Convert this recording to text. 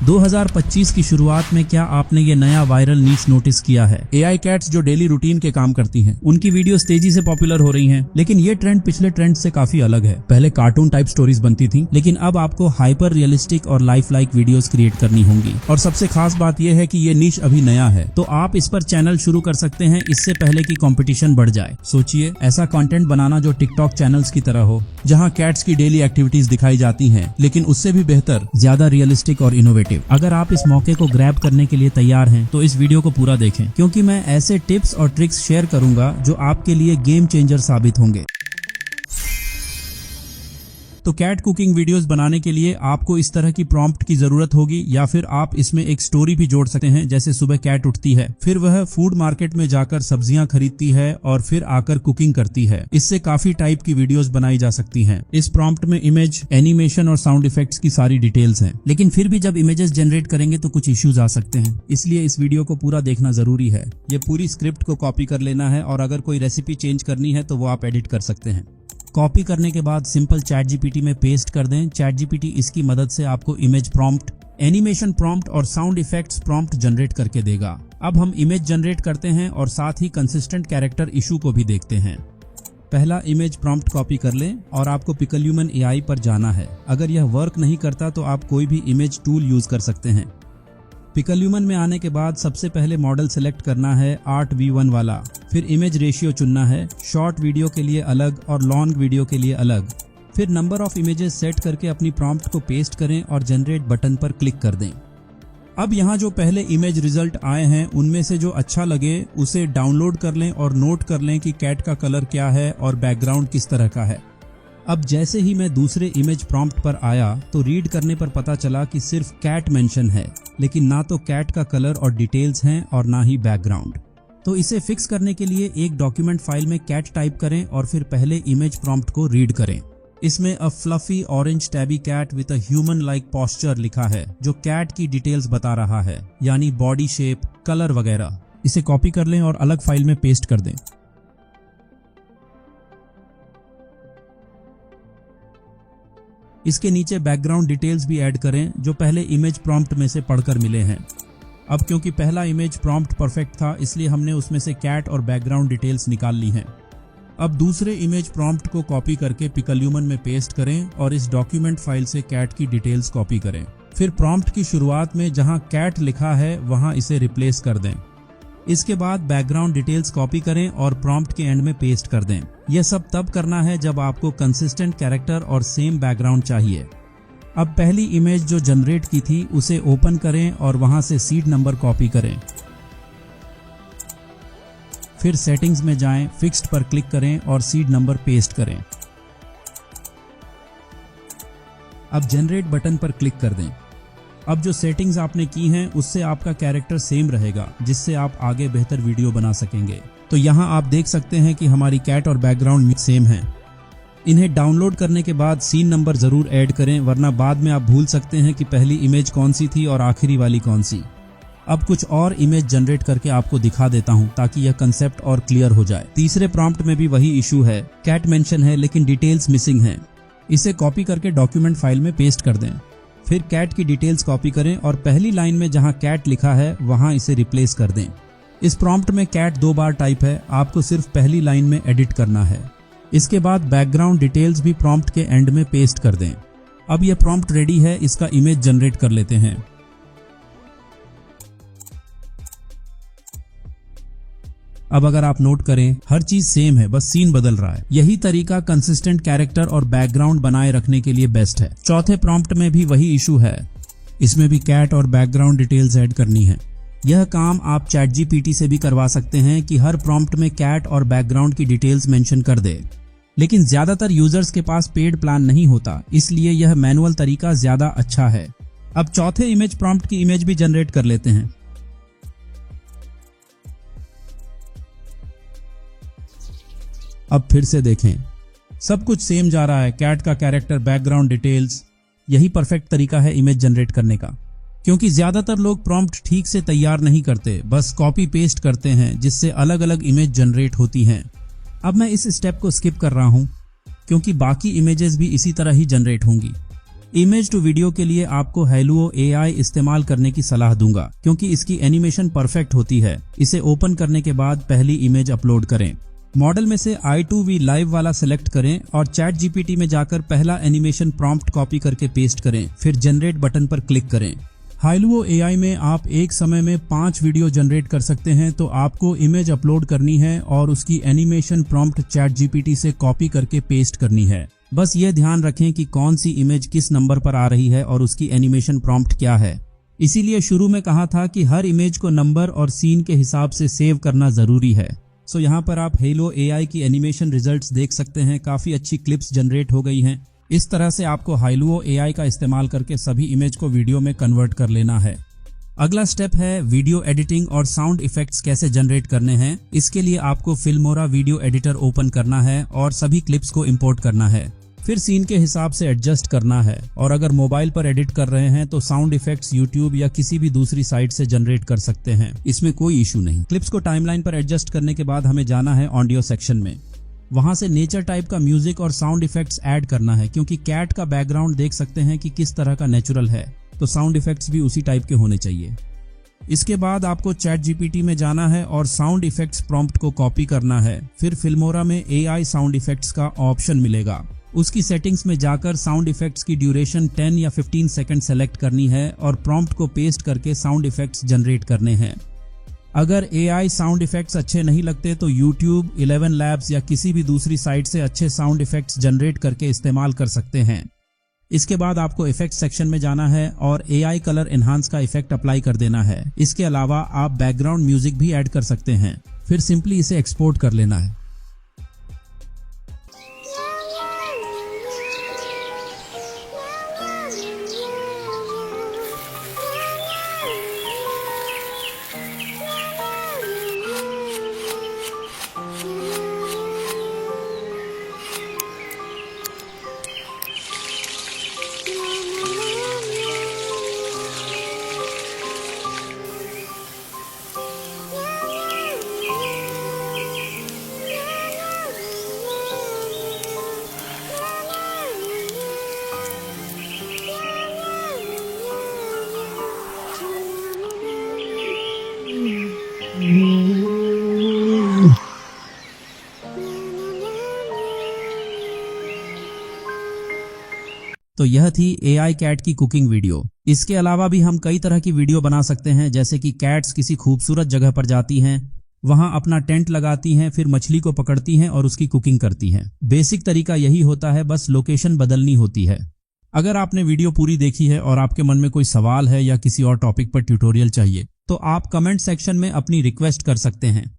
2025 की शुरुआत में क्या आपने ये नया वायरल नीश नोटिस किया है? AI कैट्स जो डेली रूटीन के काम करती हैं, उनकी वीडियोस तेजी से पॉपुलर हो रही हैं। लेकिन ये ट्रेंड पिछले ट्रेंड से काफी अलग है। पहले कार्टून टाइप स्टोरीज बनती थी, लेकिन अब आपको हाइपर रियलिस्टिक और लाइफ लाइक वीडियोस क्रिएट करनी होंगी। और सबसे खास बात यह है कि ये नीश अभी नया है, तो आप इस पर चैनल शुरू कर सकते हैं इससे पहले कि कंपटीशन बढ़ जाए। सोचिए, ऐसा कंटेंट बनाना जो टिकटॉक चैनल्स की तरह हो, जहां कैट्स की डेली एक्टिविटीज दिखाई जाती हैं, लेकिन उससे भी बेहतर, ज्यादा रियलिस्टिक और इनोवेटिव। अगर आप इस मौके को ग्रैब करने के लिए तैयार हैं, तो इस वीडियो को पूरा देखें, क्योंकि मैं ऐसे टिप्स और ट्रिक्स शेयर करूंगा जो आपके लिए गेम चेंजर साबित होंगे। तो कैट कुकिंग वीडियोस बनाने के लिए आपको इस तरह की प्रॉम्प्ट की जरूरत होगी, या फिर आप इसमें एक स्टोरी भी जोड़ सकते हैं। जैसे सुबह कैट उठती है, फिर वह फूड मार्केट में जाकर सब्जियां खरीदती है और फिर आकर कुकिंग करती है। इससे काफी टाइप की वीडियोस बनाई जा सकती हैं। इस प्रॉम्प्ट में इमेज, एनिमेशन और साउंड इफेक्ट्स की सारी डिटेल्स हैं। लेकिन फिर भी जब इमेजेस जनरेट करेंगे तो कुछ इश्यूज आ सकते हैं, इसलिए इस वीडियो को पूरा देखना जरूरी है। ये पूरी स्क्रिप्ट को कॉपी कर लेना है, और अगर कोई रेसिपी चेंज करनी है तो वो आप एडिट कर सकते हैं। कॉपी करने के बाद सिंपल चैट जीपीटी में पेस्ट कर दें। चैट जीपीटी इसकी मदद से आपको इमेज प्रॉम्प्ट, एनिमेशन प्रॉम्प्ट और साउंड इफेक्ट्स प्रॉम्प्ट जनरेट करके देगा। अब हम इमेज जनरेट करते हैं और साथ ही कंसिस्टेंट कैरेक्टर इशू को भी देखते हैं। पहला इमेज प्रॉम्प्ट कॉपी कर लें और आपको पिकलह्यूमन AI पर जाना है। अगर यह वर्क नहीं करता तो आप कोई भी इमेज टूल यूज कर सकते हैं। पिकलह्यूमन में आने के बाद सबसे पहले मॉडल सेलेक्ट करना है 8:1 वाला, फिर इमेज रेशियो चुनना है, शॉर्ट वीडियो के लिए अलग और लॉन्ग वीडियो के लिए अलग। फिर नंबर ऑफ इमेजेस सेट करके अपनी प्रॉम्प्ट को पेस्ट करें और जनरेट बटन पर क्लिक कर दें। अब यहाँ जो पहले इमेज रिजल्ट आए हैं, उनमें से जो अच्छा लगे उसे डाउनलोड कर लें और नोट कर लें कि कैट का कलर क्या है और बैकग्राउंड किस तरह का है। अब जैसे ही मैं दूसरे इमेज प्रॉम्प्ट पर आया तो रीड करने पर पता चला कि सिर्फ कैट मेंशन है, लेकिन ना तो कैट का कलर और डिटेल्स हैं और ना ही बैकग्राउंड। तो इसे फिक्स करने के लिए एक डॉक्यूमेंट फाइल में कैट टाइप करें और फिर पहले इमेज प्रॉम्प्ट को रीड करें। इसमें a fluffy orange tabby cat with a human like posture लिखा है, जो कैट की डिटेल्स बता रहा है, यानी बॉडी शेप, कलर वगैरह। इसे कॉपी कर लें और अलग फाइल में पेस्ट कर दें। इसके नीचे बैकग्राउंड डिटेल्स भी ऐड करें, जो पहले इमेज प्रॉम्प्ट में से पढ़कर मिले हैं। अब क्योंकि पहला इमेज प्रॉम्प्ट परफेक्ट था, इसलिए हमने उसमें से कैट और बैकग्राउंड डिटेल्स निकाल ली हैं। अब दूसरे इमेज प्रॉम्प्ट को कॉपी करके पिकलह्यूमन में पेस्ट करें और इस डॉक्यूमेंट फाइल से कैट की डिटेल्स कॉपी करें। फिर प्रॉम्प्ट की शुरुआत में जहां कैट लिखा है वहां इसे रिप्लेस कर दें। इसके बाद बैकग्राउंड डिटेल्स कॉपी करें और प्रॉम्प्ट के एंड में पेस्ट कर दें। यह सब तब करना है जब आपको कंसिस्टेंट कैरेक्टर और सेम बैकग्राउंड चाहिए। अब पहली इमेज जो जनरेट की थी उसे ओपन करें और वहां से सीड नंबर कॉपी करें। फिर सेटिंग्स में जाएं, फिक्स्ड पर क्लिक करें और सीड नंबर पेस्ट करें। अब जनरेट बटन पर क्लिक कर दें। अब जो सेटिंग्स आपने की हैं उससे आपका कैरेक्टर सेम रहेगा, जिससे आप आगे बेहतर वीडियो बना सकेंगे। तो यहाँ आप देख सकते हैं कि हमारी कैट और बैकग्राउंड मिक्स सेम हैं। इन्हें डाउनलोड करने के बाद सीन नंबर जरूर ऐड करें, वरना बाद में आप भूल सकते हैं कि पहली इमेज कौन सी थी और आखिरी वाली कौन सी। अब कुछ और इमेज जनरेट करके आपको दिखा देता हूं ताकि यह कंसेप्ट और क्लियर हो जाए। तीसरे प्रॉम्प्ट में भी वही इशू है, कैट मेंशन है लेकिन डिटेल्स मिसिंग हैं। इसे कॉपी करके डॉक्यूमेंट फाइल में पेस्ट कर दें। फिर कैट की डिटेल्स कॉपी करें और पहली लाइन में जहां कैट लिखा है वहां इसे रिप्लेस कर दें। इस प्रॉम्प्ट में कैट 2 बार टाइप है, आपको सिर्फ पहली लाइन में एडिट करना है। इसके बाद बैकग्राउंड डिटेल्स भी प्रॉम्प्ट के एंड में पेस्ट कर दें। अब यह प्रॉम्प्ट रेडी है, इसका इमेज जनरेट कर लेते हैं। अब अगर आप नोट करें, हर चीज सेम है, बस सीन बदल रहा है। यही तरीका कंसिस्टेंट कैरेक्टर और बैकग्राउंड बनाए रखने के लिए बेस्ट है। चौथे प्रॉम्प्ट में भी वही इशू है, इसमें भी कैट और बैकग्राउंड डिटेल्स ऐड करनी है। यह काम आप चैट जीपीटी से भी करवा सकते हैं कि हर प्रॉम्प्ट में कैट और बैकग्राउंड की डिटेल्स मेंशन कर दे। लेकिन ज्यादातर यूजर्स के पास पेड प्लान नहीं होता, इसलिए यह मैनुअल तरीका ज्यादा अच्छा है। अब चौथे इमेज प्रॉम्प्ट की इमेज भी जनरेट कर लेते हैं। अब फिर से देखें, सब कुछ सेम जा रहा है, कैट का कैरेक्टर, बैकग्राउंड डिटेल्स। यही परफेक्ट तरीका है इमेज जनरेट करने का, क्योंकि ज्यादातर लोग प्रॉम्प्ट ठीक से तैयार नहीं करते, बस कॉपी पेस्ट करते हैं, जिससे अलग अलग इमेज जनरेट होती हैं। अब मैं इस स्टेप को स्किप कर रहा हूं, क्योंकि बाकी इमेजेस भी इसी तरह ही जनरेट होंगी। इमेज टू वीडियो के लिए आपको Hailuo AI इस्तेमाल करने की सलाह दूंगा क्योंकि इसकी एनिमेशन परफेक्ट होती है। इसे ओपन करने के बाद पहली इमेज अपलोड करें। मॉडल में से i2v लाइव वाला सिलेक्ट करें और चैट जीपीटी में जाकर पहला एनिमेशन प्रॉम्प्ट कॉपी करके पेस्ट करें, फिर जनरेट बटन पर क्लिक करें। Hailuo AI में आप एक समय में 5 वीडियो जनरेट कर सकते हैं, तो आपको इमेज अपलोड करनी है और उसकी एनिमेशन प्रॉम्प्ट चैट जीपीटी से कॉपी करके पेस्ट करनी है। बस ये ध्यान रखें कि कौन सी इमेज किस नंबर पर आ रही है और उसकी एनिमेशन प्रॉम्प्ट क्या है। इसीलिए शुरू में कहा था कि हर इमेज को नंबर और सीन के हिसाब से सेव करना जरूरी है। सो यहाँ पर आप Hailuo AI की एनिमेशन रिजल्ट्स देख सकते हैं। काफी अच्छी क्लिप्स जनरेट हो गई हैं। इस तरह से आपको Hailuo AI का इस्तेमाल करके सभी इमेज को वीडियो में कन्वर्ट कर लेना है। अगला स्टेप है वीडियो एडिटिंग और साउंड इफेक्ट्स कैसे जनरेट करने हैं। इसके लिए आपको Filmora वीडियो एडिटर ओपन करना है और सभी क्लिप्स को इंपोर्ट करना है। फिर सीन के हिसाब से एडजस्ट करना है और अगर मोबाइल पर एडिट कर रहे हैं तो साउंड इफेक्ट्स YouTube या किसी भी दूसरी साइट से जनरेट कर सकते हैं, इसमें कोई इशू नहीं। क्लिप्स को टाइमलाइन पर एडजस्ट करने के बाद हमें जाना है ऑडियो सेक्शन में। वहां से नेचर टाइप का म्यूजिक और साउंड इफेक्ट्स ऐड करना है क्योंकि कैट का बैकग्राउंड देख सकते हैं कि किस तरह का नेचुरल है, तो साउंड इफेक्ट्स भी उसी टाइप के होने चाहिए। इसके बाद आपको चैट जीपीटी में जाना है और साउंड इफेक्ट्स प्रॉम्प्ट को कॉपी करना है। फिर Filmora में AI साउंड इफेक्ट्स का ऑप्शन मिलेगा। उसकी सेटिंग्स में जाकर साउंड इफेक्ट्स की ड्यूरेशन 10 या 15 सेकंड सेलेक्ट करनी है और प्रॉम्प्ट को पेस्ट करके साउंड इफेक्ट्स जनरेट करने हैं। अगर AI साउंड इफेक्ट्स अच्छे नहीं लगते तो YouTube, 11 Labs या किसी भी दूसरी साइट से अच्छे साउंड इफेक्ट्स जनरेट करके इस्तेमाल कर सकते हैं। इसके बाद आपको इफेक्ट सेक्शन में जाना है और AI कलर एनहांस का इफेक्ट अप्लाई कर देना है। इसके अलावा आप बैकग्राउंड म्यूजिक भी ऐड कर सकते हैं। फिर सिंपली इसे एक्सपोर्ट कर लेना है। तो यह थी AI कैट की कुकिंग वीडियो। इसके अलावा भी हम कई तरह की वीडियो बना सकते हैं, जैसे कि कैट्स किसी खूबसूरत जगह पर जाती हैं, वहां अपना टेंट लगाती हैं, फिर मछली को पकड़ती हैं और उसकी कुकिंग करती हैं। बेसिक तरीका यही होता है, बस लोकेशन बदलनी होती है। अगर आपने वीडियो पूरी देखी है और आपके मन में कोई सवाल है या किसी और टॉपिक पर ट्यूटोरियल चाहिए तो आप कमेंट सेक्शन में अपनी रिक्वेस्ट कर सकते हैं।